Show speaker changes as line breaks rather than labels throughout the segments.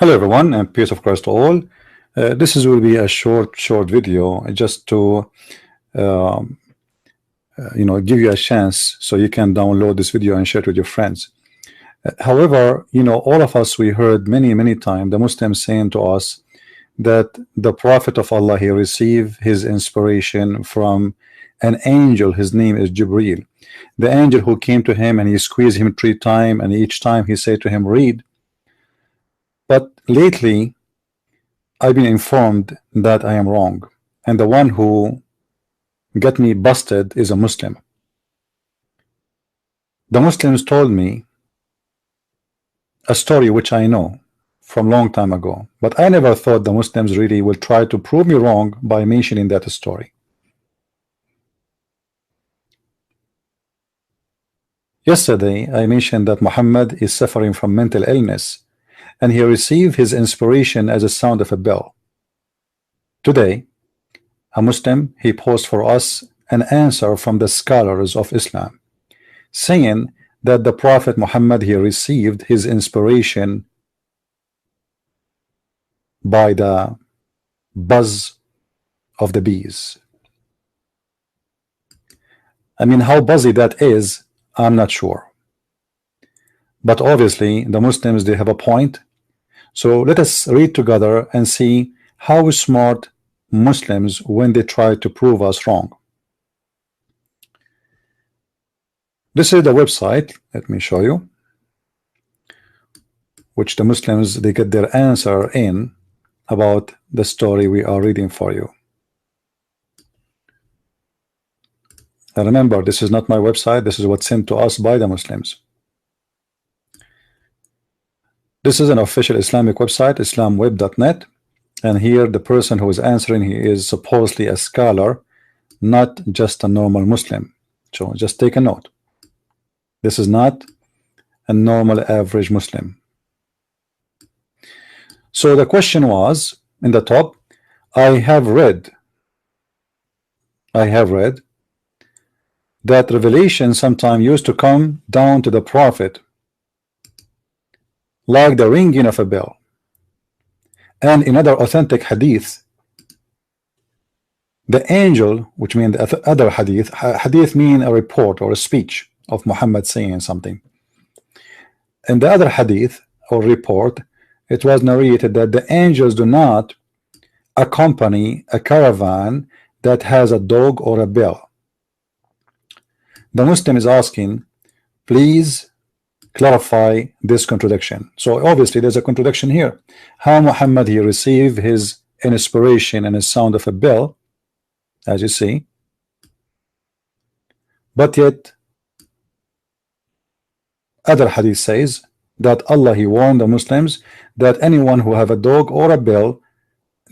Hello everyone, and peace of Christ to all. This will be a short video just to give you a chance so you can download this video and share it with your friends. However, all of us, we heard many times the Muslims saying to us that the Prophet of Allah, he received his inspiration from an angel. His name is Jibreel, the angel who came to him and he squeezed him 3 times, and each time he said to him, read. But lately I've been informed that I am wrong, and the one who got me busted is a Muslim. The Muslims told me a story which I know from long time ago, but I never thought the Muslims really will try to prove me wrong by mentioning that story. Yesterday I mentioned that Muhammad is suffering from mental illness and he received his inspiration as a sound of a bell. Today a Muslim, he posed for us an answer from the scholars of Islam saying that the Prophet Muhammad, he received his inspiration by the buzz of the bees. I mean, how buzzy that is, I'm not sure, but obviously the Muslims, they have a point. So let us read together and see how smart Muslims when they try to prove us wrong. This is the website, let me show you, which the Muslims, they get their answer in about the story we are reading for you. And remember, this is not my website, this is what's sent to us by the Muslims. This is an official Islamic website, islamweb.net, and here the person who is answering, he is supposedly a scholar, not just a normal Muslim. So just take a note. This is not a normal average Muslim. So the question was in the top, I have read that revelation sometime used to come down to the Prophet like the ringing of a bell. And in other authentic hadith, the angel, which means the other hadith mean a report or a speech of Muhammad saying something. In the other hadith or report, it was narrated that the angels do not accompany a caravan that has a dog or a bell. The Muslim is asking, please clarify this contradiction. So obviously there's a contradiction here. How Muhammad, he received his inspiration and a sound of a bell, as you see, but yet other hadith says that Allah, he warned the Muslims that anyone who have a dog or a bell,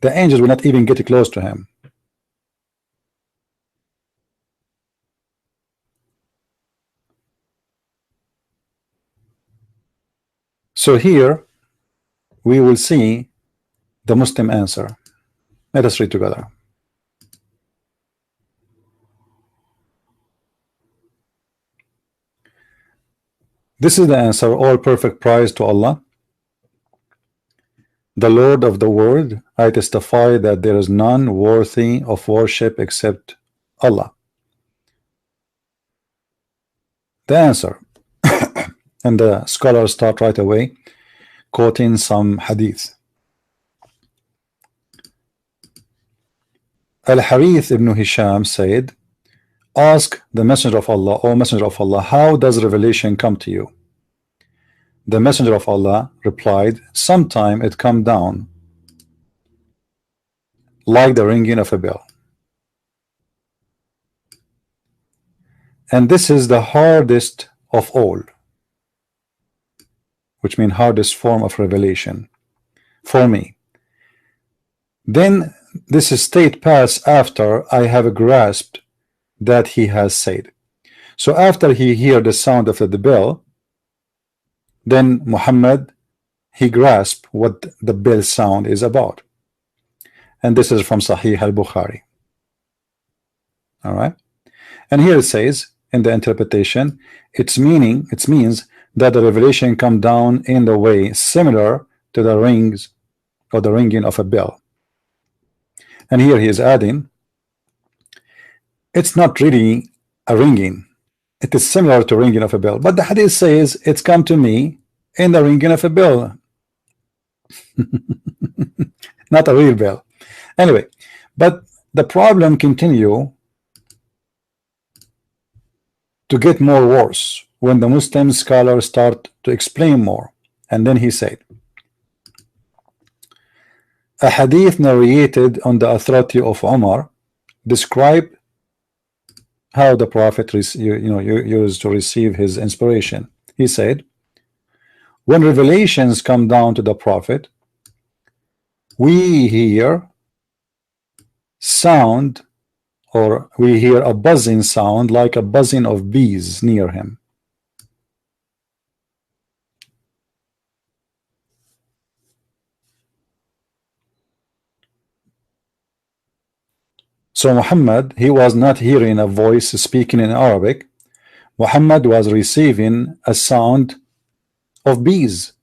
the angels will not even get close to him. So here we will see the Muslim answer. Let us read together. This is the answer. All perfect praise to Allah, the Lord of the world. I testify that there is none worthy of worship except Allah. The answer. And the scholars start right away quoting some hadith. Al-Harith ibn Hisham said, ask the Messenger of Allah, O Messenger of Allah, how does revelation come to you? The Messenger of Allah replied, sometime it come down like the ringing of a bell. And this is the hardest of all, which means hardest form of revelation for me. Then this state pass after I have grasped that he has said. So after he hear the sound of the bell, then Muhammad, he grasped what the bell sound is about. And this is from Sahih al-Bukhari. All right. And here it says in the interpretation, it means that the revelation come down in the way similar to the rings or the ringing of a bell. And here he is adding, it's not really a ringing. It is similar to ringing of a bell, but the hadith says it's come to me in the ringing of a bell. Not a real bell. Anyway, but the problem continue to get more worse when the Muslim scholars start to explain more. And then he said, a hadith narrated on the authority of Umar describe how the Prophet used to receive his inspiration. He said, when revelations come down to the Prophet, we hear sound, or we hear a buzzing sound like a buzzing of bees near him. So Muhammad, he was not hearing a voice speaking in Arabic. Muhammad was receiving a sound of bees.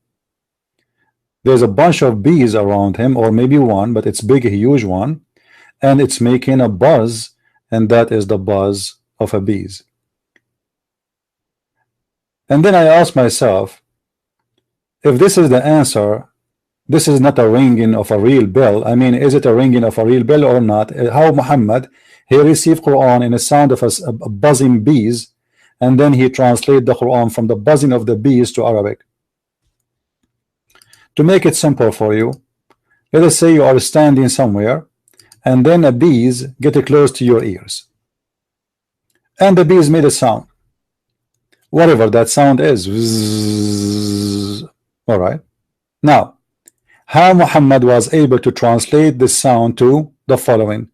There's a bunch of bees around him, or maybe one, but it's big, a huge one, and it's making a buzz, and that is the buzz of a bees. And then I asked myself, if this is the answer, this is not a ringing of a real bell. I mean, is it a ringing of a real bell or not? How Muhammad, he received Quran in a sound of a buzzing bees, and then he translated the Quran from the buzzing of the bees to Arabic. To make it simple for you, let us say you are standing somewhere, and then a bees get close to your ears, and the bees made a sound, whatever that sound is. All right, now how Muhammad was able to translate this sound to the following: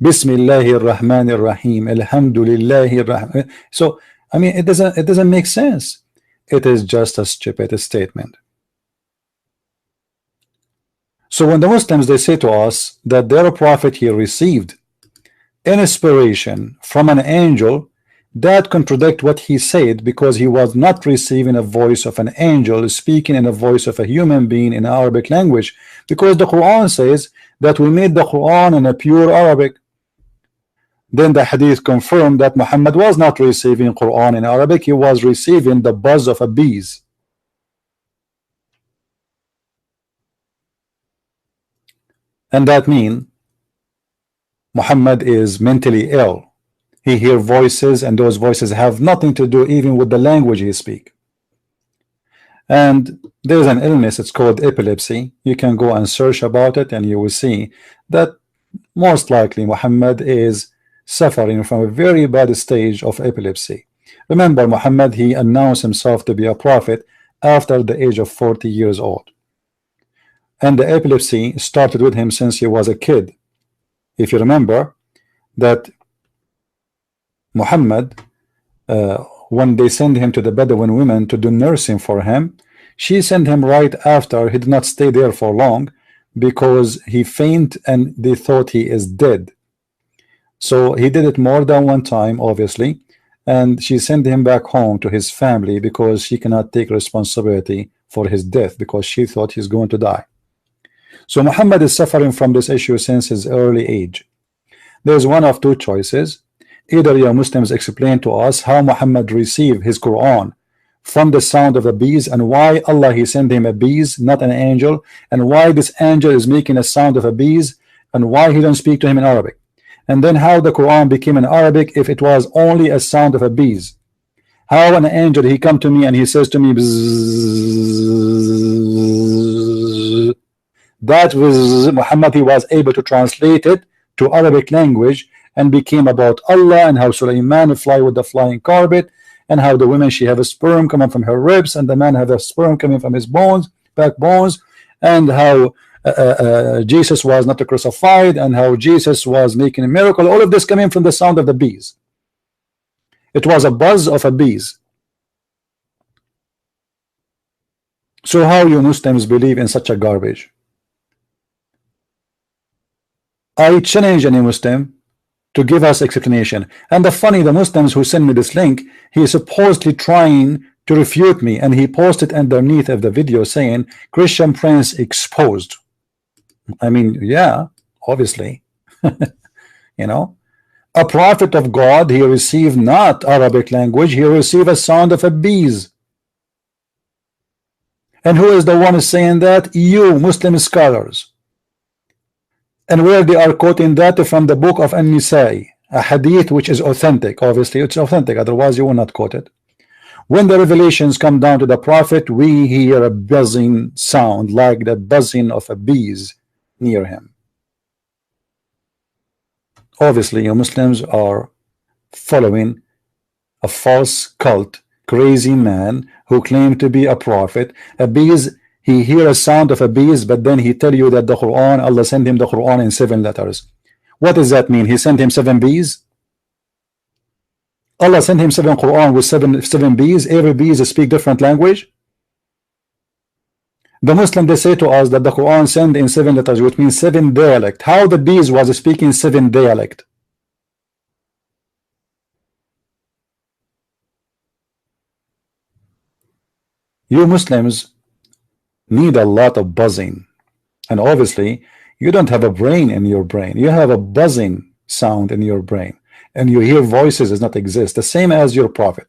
Bismillahir Rahmanir Rahim, Alhamdulillahir Rahman. So I mean, it doesn't make sense. It is just a stupid statement. So when the Muslims, they say to us that their prophet here received inspiration from an angel, that contradict what he said, because he was not receiving a voice of an angel speaking in a voice of a human being in Arabic language, because the Quran says that we made the Quran in a pure Arabic. Then the hadith confirmed that Muhammad was not receiving Quran in Arabic, he was receiving the buzz of a bees. And that means Muhammad is mentally ill. He hears voices, and those voices have nothing to do even with the language he speaks. And there's an illness, it's called epilepsy. You can go and search about it, and you will see that most likely Muhammad is suffering from a very bad stage of epilepsy. Remember, Muhammad, he announced himself to be a prophet after the age of 40 years old. And the epilepsy started with him since he was a kid. If you remember that Muhammad, when they sent him to the Bedouin women to do nursing for him, she sent him right after. He did not stay there for long because he fainted and they thought he is dead. So he did it more than one time, obviously, and she sent him back home to his family because she cannot take responsibility for his death because she thought he's going to die. So Muhammad is suffering from this issue since his early age. There's one of two choices. Either you Muslims explain to us how Muhammad received his Quran from the sound of the bees, and why Allah he sent him a bees, not an angel, and why this angel is making a sound of a bees, and why he don't speak to him in Arabic. And then how the Quran became in Arabic if it was only a sound of a bees. How an angel he come to me and he says to me, bzzz, that was Muhammad, he was able to translate it to Arabic language and became about Allah, and how Sulaiman fly with the flying carpet, and how the woman she have a sperm coming from her ribs, and the man have a sperm coming from his bones, backbones, and how Jesus was not crucified, and how Jesus was making a miracle. All of this coming from the sound of the bees. It was a buzz of a bees. So how you Muslims believe in such a garbage? I challenge any Muslim to give us explanation. And the Muslims who send me this link, he is supposedly trying to refute me, and he posted underneath of the video saying Christian Prince exposed. I mean, yeah, obviously. You know, a prophet of God, he received not Arabic language, he received a sound of a bees. And who is the one saying that? You Muslim scholars. And where they are quoting that? From the book of An-Nisa'i, a hadith which is authentic. Obviously it's authentic, otherwise you will not quote it. When the revelations come down to the prophet, we hear a buzzing sound like the buzzing of a bees near him. Obviously you Muslims are following a false cult, crazy man who claimed to be a prophet. A bees, he hear a sound of a bees, but then he tell you that the Quran, Allah sent him the Quran in 7 letters. What does that mean? He sent him 7 bees? Allah sent him 7 Quran with seven bees. Every bees speak different language. The Muslim, they say to us that the Quran sent in 7 letters, which means 7 dialect. How the bees was speaking 7 dialect? You Muslims need a lot of buzzing, and obviously you don't have a brain in your brain. You have a buzzing sound in your brain, and you hear voices does not exist, the same as your prophet.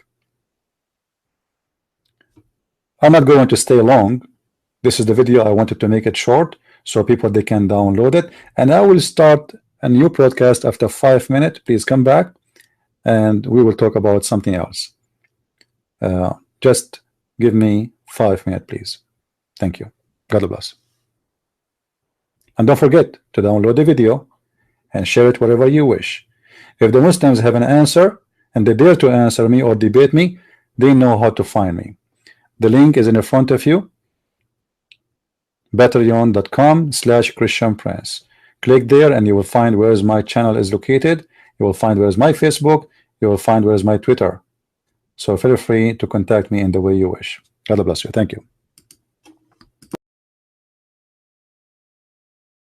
I'm not going to stay long. This is the video. I wanted to make it short so people they can download it, and I will start a new broadcast after 5 minutes. Please come back and we will talk about something else. Just give me 5 minutes, please. Thank you. God bless. And don't forget to download the video and share it wherever you wish. If the Muslims have an answer and they dare to answer me or debate me, they know how to find me. The link is in front of you. Patreon.com/Christian Prince. Click there and you will find where is my channel is located. You will find where is my Facebook. You will find where is my Twitter. So feel free to contact me in the way you wish. God bless you. Thank you.